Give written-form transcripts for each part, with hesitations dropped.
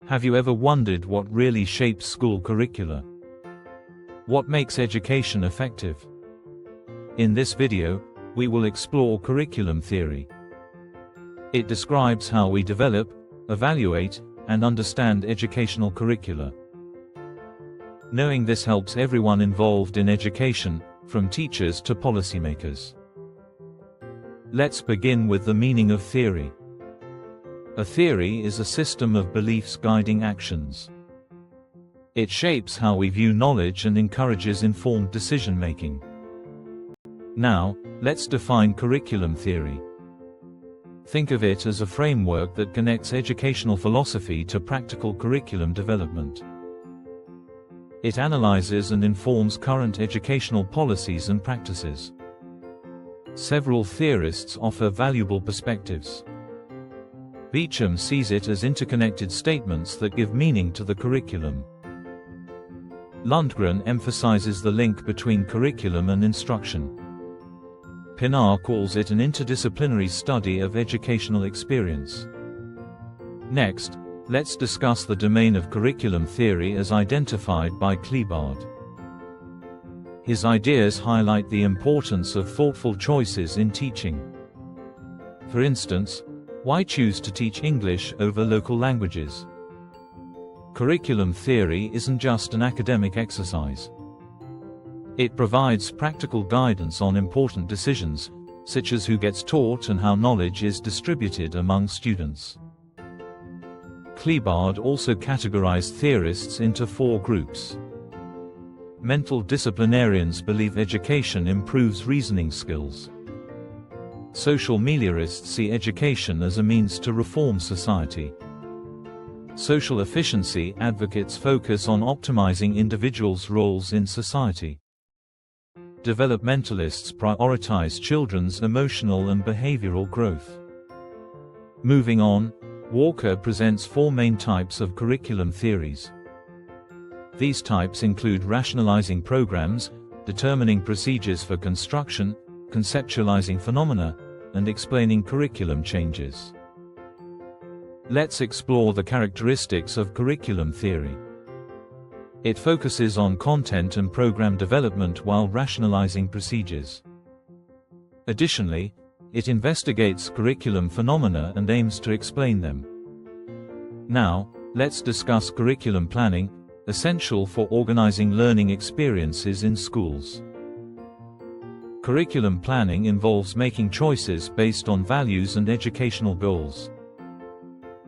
Have you ever wondered what really shapes school curricula? What makes education effective? In this video, we will explore curriculum theory. It describes how we develop, evaluate, and understand educational curricula. Knowing this helps everyone involved in education, from teachers to policymakers. Let's begin with the meaning of theory. A theory is a system of beliefs guiding actions. It shapes how we view knowledge and encourages informed decision-making. Now, let's define curriculum theory. Think of it as a framework that connects educational philosophy to practical curriculum development. It analyzes and informs current educational policies and practices. Several theorists offer valuable perspectives. Beecham sees it as interconnected statements that give meaning to the curriculum. Lundgren emphasizes the link between curriculum and instruction. Pinar calls it an interdisciplinary study of educational experience. Next, let's discuss the domain of curriculum theory as identified by Klebard. His ideas highlight the importance of thoughtful choices in teaching. For instance, why choose to teach English over local languages? Curriculum theory isn't just an academic exercise. It provides practical guidance on important decisions, such as who gets taught and how knowledge is distributed among students. Klebard also categorized theorists into four groups. Mental disciplinarians believe education improves reasoning skills. Social meliorists see education as a means to reform society. Social efficiency advocates focus on optimizing individuals' roles in society. Developmentalists prioritize children's emotional and behavioral growth. Moving on, Walker presents four main types of curriculum theories. These types include rationalizing programs, determining procedures for construction, conceptualizing phenomena, and explaining curriculum changes. Let's explore the characteristics of curriculum theory. It focuses on content and program development while rationalizing procedures. Additionally, it investigates curriculum phenomena and aims to explain them. Now, let's discuss curriculum planning, essential for organizing learning experiences in schools. Curriculum planning involves making choices based on values and educational goals.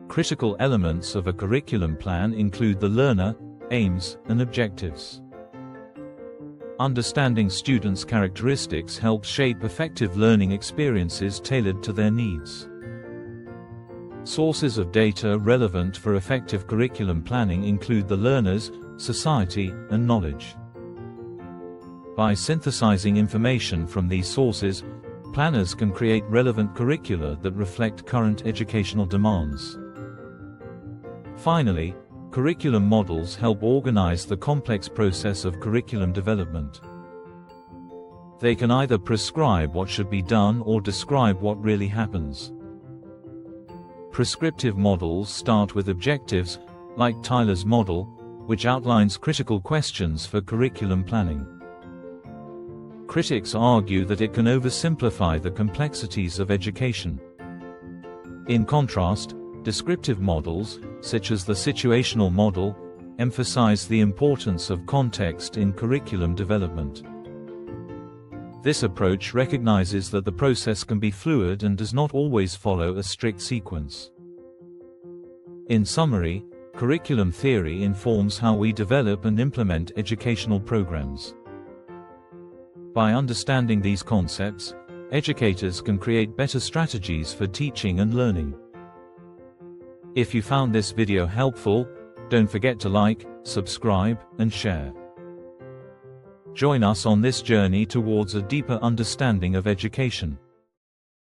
Critical elements of a curriculum plan include the learner, aims, and objectives. Understanding students' characteristics helps shape effective learning experiences tailored to their needs. Sources of data relevant for effective curriculum planning include the learners, society, and knowledge. By synthesizing information from these sources, planners can create relevant curricula that reflect current educational demands. Finally, curriculum models help organize the complex process of curriculum development. They can either prescribe what should be done or describe what really happens. Prescriptive models start with objectives, like Tyler's model, which outlines critical questions for curriculum planning. Critics argue that it can oversimplify the complexities of education. In contrast, descriptive models, such as the situational model, emphasize the importance of context in curriculum development. This approach recognizes that the process can be fluid and does not always follow a strict sequence. In summary, curriculum theory informs how we develop and implement educational programs. By understanding these concepts, educators can create better strategies for teaching and learning. If you found this video helpful, don't forget to like, subscribe, and share. Join us on this journey towards a deeper understanding of education.